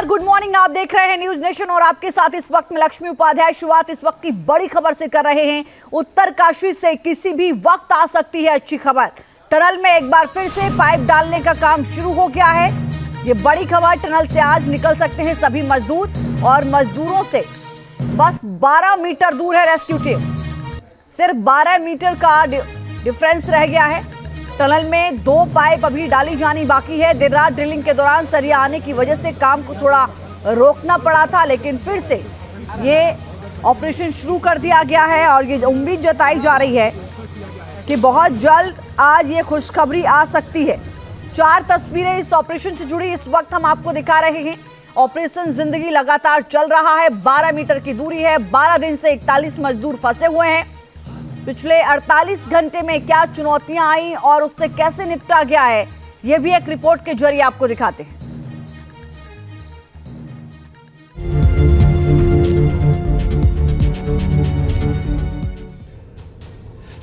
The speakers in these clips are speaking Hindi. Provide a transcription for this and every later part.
Good morning. आप देख रहे हैं न्यूज नेशन और आपके साथ इस वक्त में लक्ष्मी उपाध्याय। शुरुआत इस वक्त की बड़ी खबर से कर रहे हैं। उत्तरकाशी से किसी भी वक्त आ सकती है अच्छी खबर। टनल में एक बार फिर से पाइप डालने का काम शुरू हो गया है। ये बड़ी खबर। टनल से आज निकल सकते हैं सभी मजदूर और मजदूरों से बस 12 मीटर दूर है रेस्क्यू टीम। सिर्फ 12 मीटर का डिफरेंस रह गया है। टनल में 2 पाइप अभी डाली जानी बाकी है। देर रात ड्रिलिंग के दौरान सरिया आने की वजह से काम को थोड़ा रोकना पड़ा था, लेकिन फिर से ये ऑपरेशन शुरू कर दिया गया है और ये उम्मीद जताई जा रही है कि बहुत जल्द आज ये खुशखबरी आ सकती है। 4 तस्वीरें इस ऑपरेशन से जुड़ी इस वक्त हम आपको दिखा रहे हैं। ऑपरेशन जिंदगी लगातार चल रहा है। 12 मीटर की दूरी है। 12 दिन से 41 मजदूर फंसे हुए हैं। पिछले 48 घंटे में क्या चुनौतियां आई और उससे कैसे निपटा गया है, यह भी एक रिपोर्ट के जरिए आपको दिखाते हैं।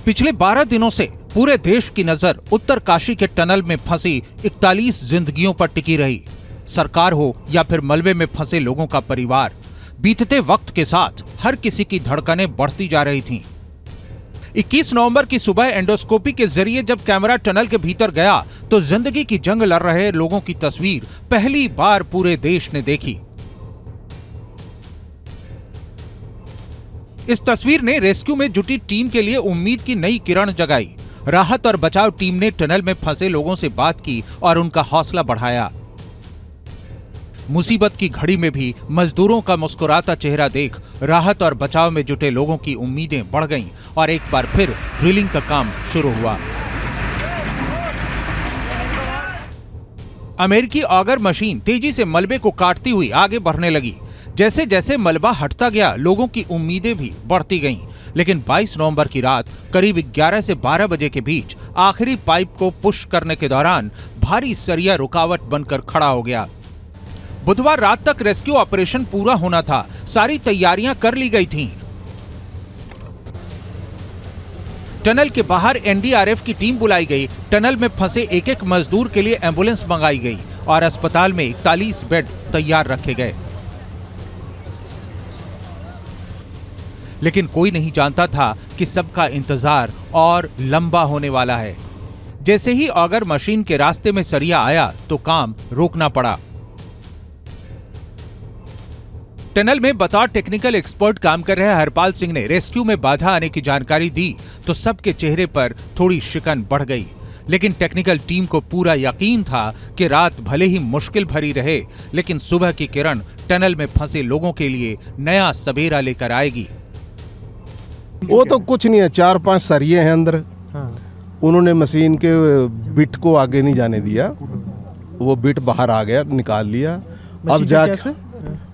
पिछले 12 दिनों से पूरे देश की नजर उत्तरकाशी के टनल में फंसी 41 जिंदगियों पर टिकी रही। सरकार हो या फिर मलबे में फंसे लोगों का परिवार, बीतते वक्त के साथ हर किसी की धड़कनें बढ़ती जा रही थीं। 21 नवंबर की सुबह एंडोस्कोपी के जरिए जब कैमरा टनल के भीतर गया तो जिंदगी की जंग लड़ रहे लोगों की तस्वीर पहली बार पूरे देश ने देखी। इस तस्वीर ने रेस्क्यू में जुटी टीम के लिए उम्मीद की नई किरण जगाई। राहत और बचाव टीम ने टनल में फंसे लोगों से बात की और उनका हौसला बढ़ाया। मुसीबत की घड़ी में भी मजदूरों का मुस्कुराता चेहरा देख राहत और बचाव में जुटे लोगों की उम्मीदें बढ़ गईं और एक बार फिर ड्रिलिंग का काम शुरू हुआ। अमेरिकी ऑगर मशीन तेजी से मलबे को काटती हुई आगे बढ़ने लगी। जैसे जैसे मलबा हटता गया, लोगों की उम्मीदें भी बढ़ती गईं। लेकिन 22 नवंबर की रात करीब 11 से 12 बजे के बीच आखिरी पाइप को पुश करने के दौरान भारी सरिया रुकावट बनकर खड़ा हो गया। बुधवार रात तक रेस्क्यू ऑपरेशन पूरा होना था। सारी तैयारियां कर ली गई थीं। टनल के बाहर एनडीआरएफ की टीम बुलाई गई। टनल में फंसे एक-एक मजदूर के लिए एम्बुलेंस मंगाई गई और अस्पताल में 41 बेड तैयार रखे गए। लेकिन कोई नहीं जानता था कि सबका इंतजार और लंबा होने वाला है। जैसे ही ऑगर मशीन के रास्ते में सरिया आया तो काम रोकना पड़ा। टनल में बतौर टेक्निकल एक्सपर्ट काम कर रहे हरपाल सिंह ने रेस्क्यू में बाधा आने की जानकारी दी तो सबके चेहरे पर थोड़ी शिकन बढ़ गई। लेकिन टेक्निकल टीम को पूरा यकीन था कि रात भले ही मुश्किल भरी रहे, लेकिन सुबह की किरण टनल में फंसे लोगों के लिए नया सवेरा लेकर आएगी। वो तो कुछ नहीं है, 4-5 सरिये हैं अंदर। उन्होंने मशीन के बिट को आगे नहीं जाने दिया, वो बिट बाहर आ गया, निकाल लिया। अब जाके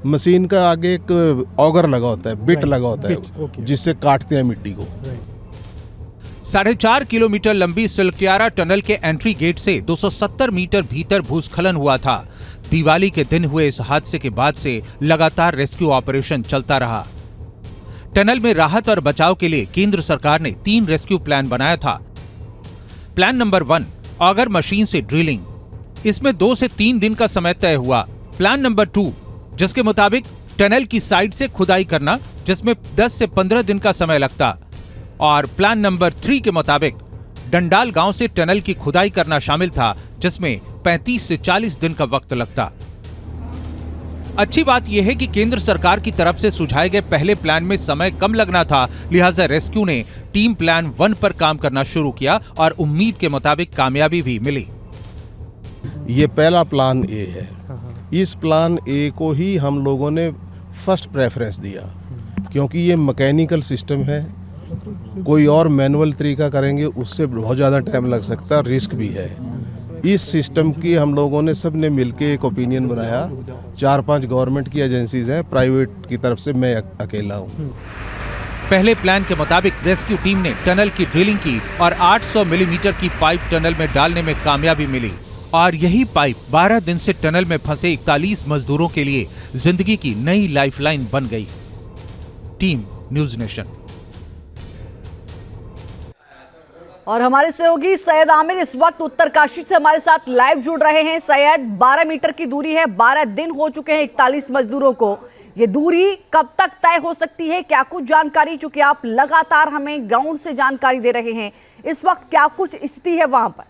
मशीन का आगे एक ऑगर लगा होता है, बिट लगा होता है, जिससे काटते हैं मिट्टी को। 4.5 किलोमीटर लंबी सिलक्यारा टनल के एंट्री गेट से 270 मीटर भीतर भूस्खलन हुआ था। दिवाली के दिन हुए इस हादसे के बाद से लगातार रेस्क्यू ऑपरेशन चलता रहा। टनल में राहत और बचाव के लिए केंद्र सरकार ने 3 रेस्क्यू प्लान बनाया था। प्लान नंबर 1 ऑगर मशीन से ड्रिलिंग। इसमें 2 से 3 दिन का समय तय हुआ। प्लान नंबर 2 जिसके मुताबिक टनल की साइड से खुदाई करना, जिसमें 10 से 15 दिन का समय लगता। और प्लान नंबर 3 के मुताबिक डंडाल गांव से टनल की खुदाई करना शामिल था, जिसमें 35 से 40 दिन का वक्त लगता। अच्छी बात यह है कि केंद्र सरकार की तरफ से सुझाए गए पहले प्लान में समय कम लगना था, लिहाजा रेस्क्यू ने टीम प्लान 1 पर काम करना शुरू किया और उम्मीद के मुताबिक कामयाबी भी मिली। ये पहला प्लान ए है। इस प्लान ए को ही हम लोगों ने फर्स्ट प्रेफरेंस दिया, क्योंकि ये मैकेनिकल सिस्टम है। कोई और मैनुअल तरीका करेंगे उससे बहुत ज़्यादा टाइम लग सकता है, रिस्क भी है। इस सिस्टम की हम लोगों ने सब ने मिलके एक ओपिनियन बनाया। 4-5 गवर्नमेंट की एजेंसीज हैं, प्राइवेट की तरफ से मैं अकेला हूँ। पहले प्लान के मुताबिक रेस्क्यू टीम ने टनल की ड्रिलिंग की और 800 मिलीमीटर की पाइप टनल में डालने में कामयाबी मिली और यही पाइप 12 दिन से टनल में फंसे 41 मजदूरों के लिए जिंदगी की नई लाइफलाइन बन गई। Team news nation. और हमारे सहयोगी सैयद आमिर इस वक्त उत्तरकाशी से हमारे साथ लाइव जुड़ रहे हैं। सैयद, 12 मीटर की दूरी है, 12 दिन हो चुके हैं 41 मजदूरों को। ये दूरी कब तक तय हो सकती है, क्या कुछ जानकारी, चूंकि आप लगातार हमें ग्राउंड से जानकारी दे रहे हैं, इस वक्त क्या कुछ स्थिति है वहां पर?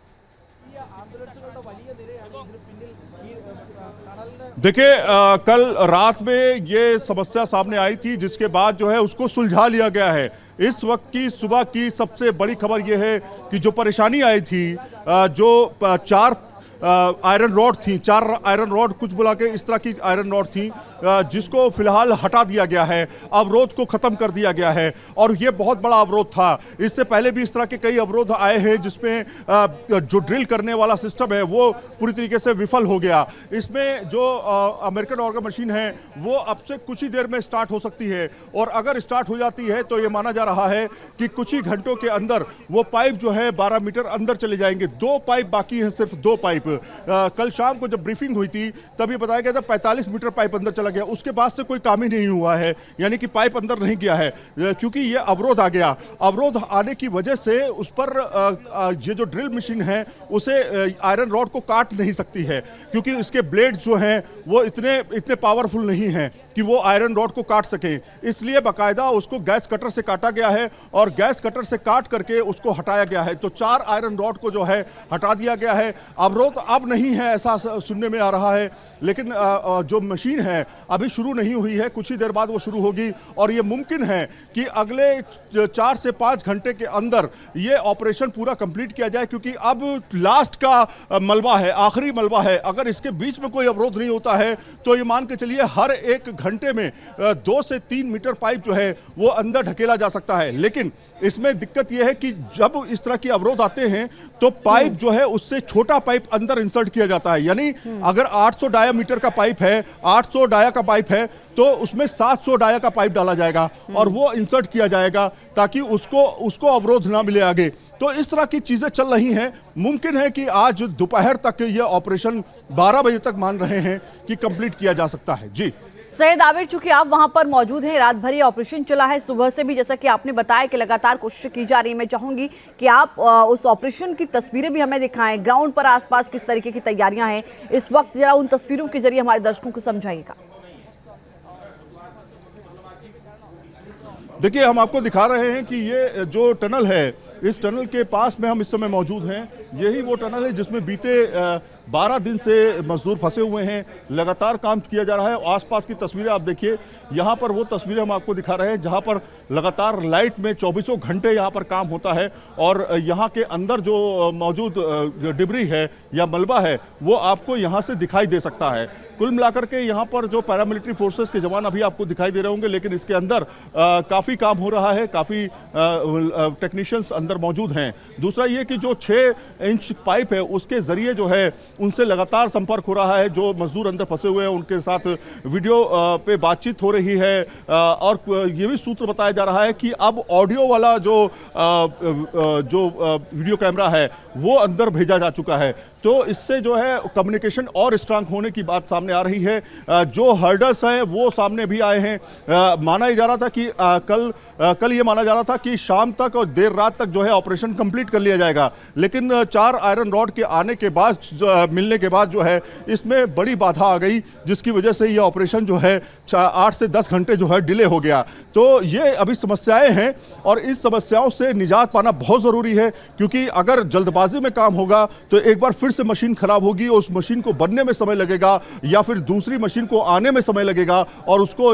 देखिए, कल रात में ये समस्या सामने आई थी, जिसके बाद जो है उसको सुलझा लिया गया है। इस वक्त की सुबह की सबसे बड़ी खबर ये है कि जो परेशानी आई थी, जो 4 आयरन रॉड थी, 4 आयरन रॉड कुछ बुला के इस तरह की आयरन रॉड थी, जिसको फिलहाल हटा दिया गया है, अवरोध को खत्म कर दिया गया है। और ये बहुत बड़ा अवरोध था। इससे पहले भी इस तरह के कई अवरोध आए हैं, जिसमें जो ड्रिल करने वाला सिस्टम है वो पूरी तरीके से विफल हो गया। इसमें जो अमेरिकन ऑर्गन मशीन है वो अब से कुछ ही देर में स्टार्ट हो सकती है, और अगर स्टार्ट हो जाती है तो ये माना जा रहा है कि कुछ ही घंटों के अंदर वो पाइप जो है 12 मीटर अंदर चले जाएंगे। 2 पाइप बाकी हैं, सिर्फ 2 पाइप। कल शाम को जब ब्रीफिंग हुई थी तभी बताया गया था 45 मीटर पाइप अंदर चला गया। उसके बाद से कोई काम ही नहीं हुआ है, यानी कि पाइप अंदर नहीं गया है, क्योंकि ये अवरोध आ गया। अवरोध आने की वजह से उस पर ये जो ड्रिल मशीन है उसे आयरन रॉड को काट नहीं सकती है, क्योंकि इसके ब्लेड जो हैं वो इतने पावरफुल नहीं हैं कि वो आयरन रॉड को काट सकें। इसलिए बाकायदा उसको गैस कटर से काटा गया है, और गैस कटर से काट करके उसको हटाया गया है। तो 4 आयरन रॉड को जो है हटा दिया गया है। अवरोध अब नहीं है, ऐसा सुनने में आ रहा है, लेकिन जो मशीन है अभी शुरू नहीं हुई है, कुछ ही देर बाद वो शुरू होगी। और ये मुमकिन है कि अगले 4 से 5 घंटे के अंदर ये ऑपरेशन पूरा कंप्लीट किया जाए, क्योंकि अब लास्ट का मलबा है, आखिरी मलबा है। अगर इसके बीच में कोई अवरोध नहीं होता है तो ये मान के चलिए हर 1 घंटे में 2 से 3 मीटर पाइप जो है वो अंदर ढकेला जा सकता है। लेकिन इसमें दिक्कत यह है कि जब इस तरह की अवरोध आते हैं तो पाइप जो है उससे छोटा पाइप अंदर इंसर्ट किया जाता है। यानी अगर 800 डायामीटर का पाइप है, 800 डाया का पाइप है, तो उसमें 700 डाया का पाइप डाला जाएगा और वो इंसर्ट किया जाएगा, ताकि उसको अवरोध ना मिले आगे। तो इस तरह की चीजें चल रही हैं। मुमकिन है कि आज दोपहर तक ये ऑपरेशन 12 बजे तक मान रहे हैं कि कंप्लीट किया जा सकता है। जी सैयद आमिर, चूंकि आप वहां पर मौजूद हैं, रात भर ये ऑपरेशन चला है, सुबह से भी जैसा कि आपने बताया कि लगातार कोशिश की जा रही है। मैं चाहूंगी कि आप उस ऑपरेशन की तस्वीरें भी हमें दिखाएं, ग्राउंड पर आसपास किस तरीके की तैयारियां हैं इस वक्त, जरा उन तस्वीरों के जरिए हमारे दर्शकों को समझाइएगा। देखिए, हम आपको दिखा रहे हैं कि ये जो टनल है, इस टनल के पास में हम इस समय मौजूद हैं। यही वो टनल है जिसमें बीते 12 दिन से मजदूर फंसे हुए हैं। लगातार काम किया जा रहा है। आसपास की तस्वीरें आप देखिए, यहाँ पर वो तस्वीरें हम आपको दिखा रहे हैं जहाँ पर लगातार लाइट में 24 घंटे यहाँ पर काम होता है, और यहाँ के अंदर जो मौजूद डिब्री है या मलबा है वो आपको यहाँ से दिखाई दे सकता है। कुल मिलाकर के यहाँ पर जो पैरामिलिट्री फोर्सेस के जवान अभी आपको दिखाई दे रहे होंगे, लेकिन इसके अंदर काफ़ी काम हो रहा है, काफ़ी टेक्नीशियंस अंदर मौजूद हैं। दूसरा ये कि जो 6 इंच पाइप है उसके ज़रिए जो है उनसे लगातार संपर्क हो रहा है। जो मजदूर अंदर फंसे हुए हैं उनके साथ वीडियो पे बातचीत हो रही है, और ये भी सूत्र बताया जा रहा है कि अब ऑडियो वाला जो वीडियो कैमरा है वो अंदर भेजा जा चुका है। तो इससे जो है कम्युनिकेशन और स्ट्रांग होने की बात सामने आ रही है। जो हर्डल्स हैं वो सामने भी आए हैं। माना जा रहा था कि कल ये माना जा रहा था कि शाम तक और देर रात तक जो है ऑपरेशन कंप्लीट कर लिया जाएगा, लेकिन 4 आयरन रॉड के आने के बाद मिलने के बाद जो है इसमें बड़ी बाधा आ गई, जिसकी वजह से ये ऑपरेशन जो है 8 से 10 घंटे जो है डिले हो गया। तो ये अभी समस्याएं हैं, और इस समस्याओं से निजात पाना बहुत ज़रूरी है, क्योंकि अगर जल्दबाजी में काम होगा तो एक बार फिर से मशीन खराब होगी, उस मशीन को बनने में समय लगेगा, या फिर दूसरी मशीन को आने में समय लगेगा, और उसको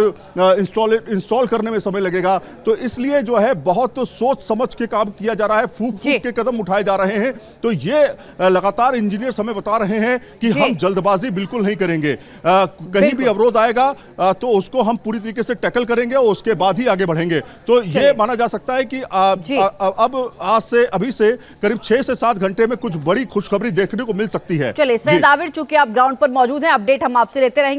इंस्टॉल करने में समय लगेगा। तो इसलिए जो है बहुत सोच समझ के काम किया जा रहा है, फूंक के कदम उठाए जा रहे हैं। तो ये लगातार इंजीनियर्स हमें बता रहे हैं कि हम जल्दबाजी बिल्कुल नहीं करेंगे। कहीं भी अवरोध आएगा तो उसको हम पूरी तरीके से टैकल करेंगे और उसके बाद ही आगे बढ़ेंगे। तो ये माना जा सकता है कि अब आज से अभी से करीब 6 से 7 घंटे में कुछ बड़ी खुशखबरी देखने को मिल सकती है। चलिए सैयद आमिर, चूंकि आप ग्राउंड पर मौजूद हैं, अपडेट हम आपसे लेते रहेंगे।